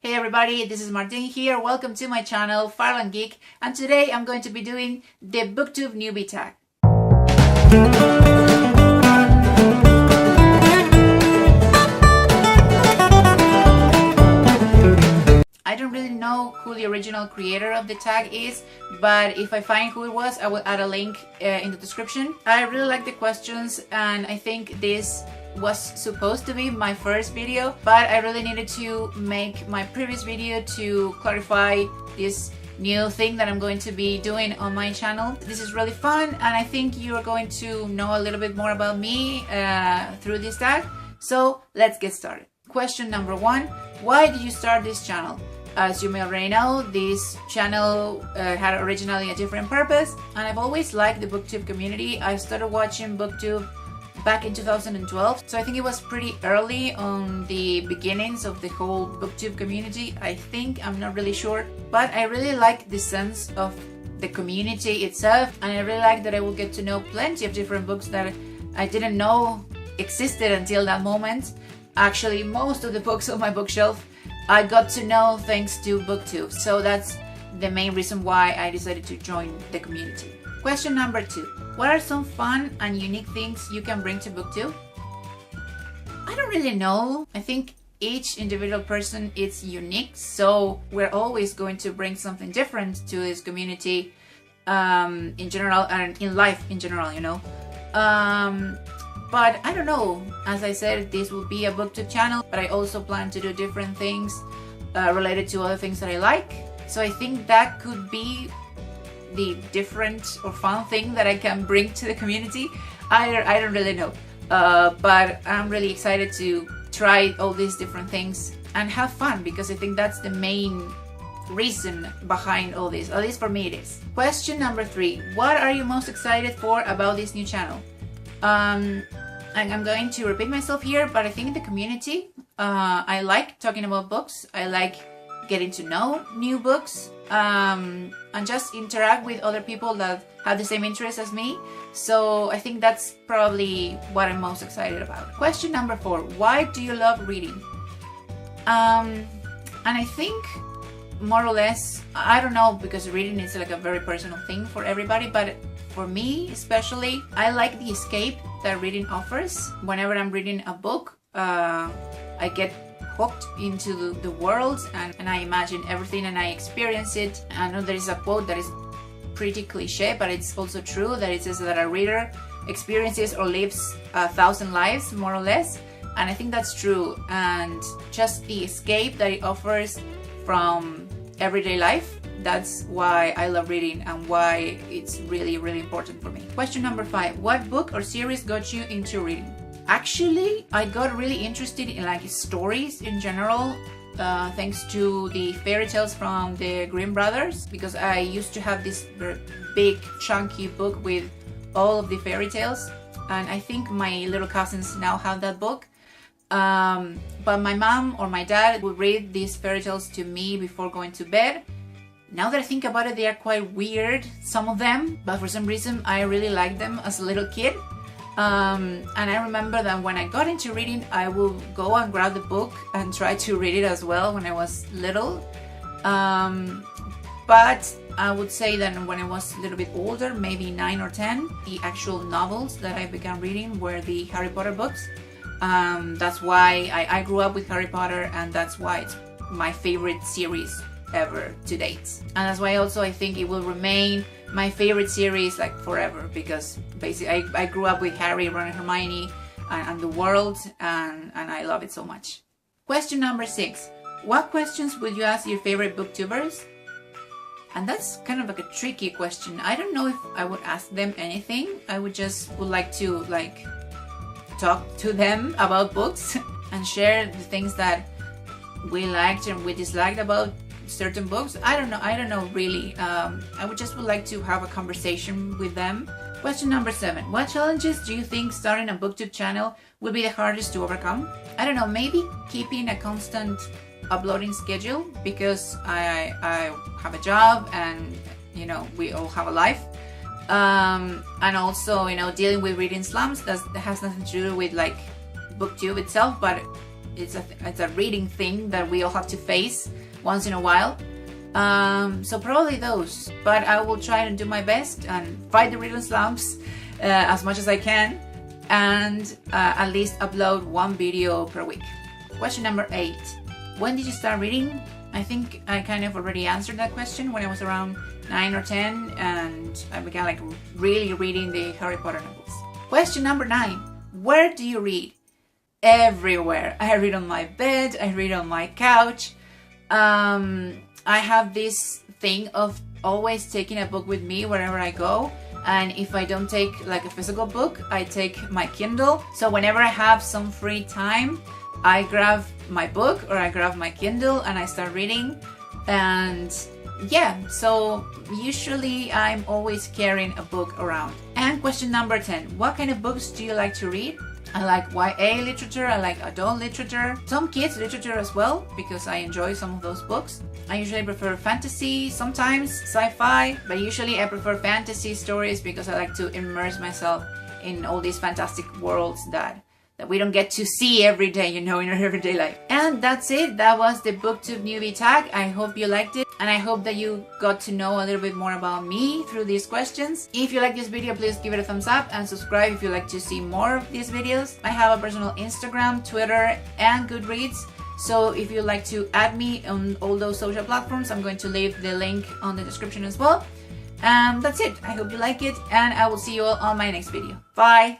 Hey everybody, this is Martin here. Welcome to my channel, Fireland Geek, and today I'm going to be doing the Booktube Newbie Tag. I don't really know who the original creator of the tag is, but if I find who it was, I will add a link in the description. I really like the questions, and I think this was supposed to be my first video, but I really needed to make my previous video to clarify this new thing that I'm going to be doing on my channel. This is really fun, and I think you're going to know a little bit more about me through this tag. So let's get started. Question number 1: why did you start this channel? As you may already know, this channel had originally a different purpose, and I've always liked the Booktube community. I started watching Booktube back in 2012, so I think it was pretty early on the beginnings of the whole Booktube community. I think, I'm not really sure, but I really like the sense of the community itself, and I really like that I will get to know plenty of different books that I didn't know existed until that moment. Actually, most of the books on my bookshelf I got to know thanks to Booktube, so that's the main reason why I decided to join the community. Question number 2: what are some fun and unique things you can bring to Booktube? I don't really know. I think each individual person is unique, so we're always going to bring something different to this community in general, and in life in general, you know. But I don't know, as I said, this will be a Booktube channel, but I also plan to do different things related to other things that I like. So I think that could be the different or fun thing that I can bring to the community. I don't really know, but I'm really excited to try all these different things and have fun, because I think that's the main reason behind all this. At least for me it is. Question number 3: what are you most excited for about this new channel? I'm going to repeat myself here, but I think in the community, I like talking about books. I like getting to know new books, and just interact with other people that have the same interests as me. So I think that's probably what I'm most excited about. Question number 4: why do you love reading? And I think more or less, I don't know, because reading is like a very personal thing for everybody, but for me especially, I like the escape that reading offers. Whenever I'm reading a book, I get hooked into the world, and I imagine everything and I experience it. I know there is a quote that is pretty cliche, but it's also true, that it says that a reader experiences or lives 1,000 lives, more or less, and I think that's true. And just the escape that it offers from everyday life, that's why I love reading and why it's really, really important for me. Question number 5: what book or series got you into reading? Actually, I got really interested in like stories in general, thanks to the fairy tales from the Grimm brothers, because I used to have this very big chunky book with all of the fairy tales, and I think my little cousins now have that book. But my mom or my dad would read these fairy tales to me before going to bed. Now that I think about it, they are quite weird, some of them, but for some reason I really liked them as a little kid. And I remember that when I got into reading, I would go and grab the book and try to read it as well when I was little. But I would say that when I was a little bit older, maybe 9 or 10, the actual novels that I began reading were the Harry Potter books. That's why I grew up with Harry Potter, and that's why it's my favorite series ever to date. And that's why also I think it will remain my favorite series like forever, because basically I grew up with Harry, Ron and Hermione and the world, and I love it so much. Question number 6: what questions would you ask your favorite booktubers? And that's kind of like a tricky question. I don't know if I would ask them anything. I would like to talk to them about books and share the things that we liked and we disliked about certain books. I don't know really. I would like to have a conversation with them. Question number 7: what challenges do you think starting a Booktube channel will be the hardest to overcome? I don't know, maybe keeping a constant uploading schedule, because I have a job, and you know, we all have a life. And also, you know, dealing with reading slumps, that has nothing to do with like Booktube itself, but it's a reading thing that we all have to face. once in a while. So probably those, but I will try to do my best and fight the reading slumps as much as I can, and at least upload one video per week. Question number 8. When did you start reading? I think I kind of already answered that question when I was around 9 or 10, and I began like really reading the Harry Potter novels. Question number 9. Where do you read? Everywhere. I read on my bed, I read on my couch. I have this thing of always taking a book with me wherever I go, and if I don't take like a physical book, I take my Kindle. So whenever I have some free time, I grab my book or I grab my Kindle and I start reading. And yeah, so usually I'm always carrying a book around. And question number 10. What kind of books do you like to read? I like YA literature, I like adult literature, some kids literature as well, because I enjoy some of those books. I usually prefer fantasy, sometimes sci-fi, but usually I prefer fantasy stories because I like to immerse myself in all these fantastic worlds that we don't get to see every day, you know, in our everyday life. And that's it. That was the Booktube Newbie Tag. I hope you liked it, and I hope that you got to know a little bit more about me through these questions. If you like this video, please give it a thumbs up and subscribe if you like to see more of these videos. I have a personal Instagram, Twitter, and Goodreads. So if you'd like to add me on all those social platforms, I'm going to leave the link on the description as well. And that's it. I hope you like it, and I will see you all on my next video. Bye!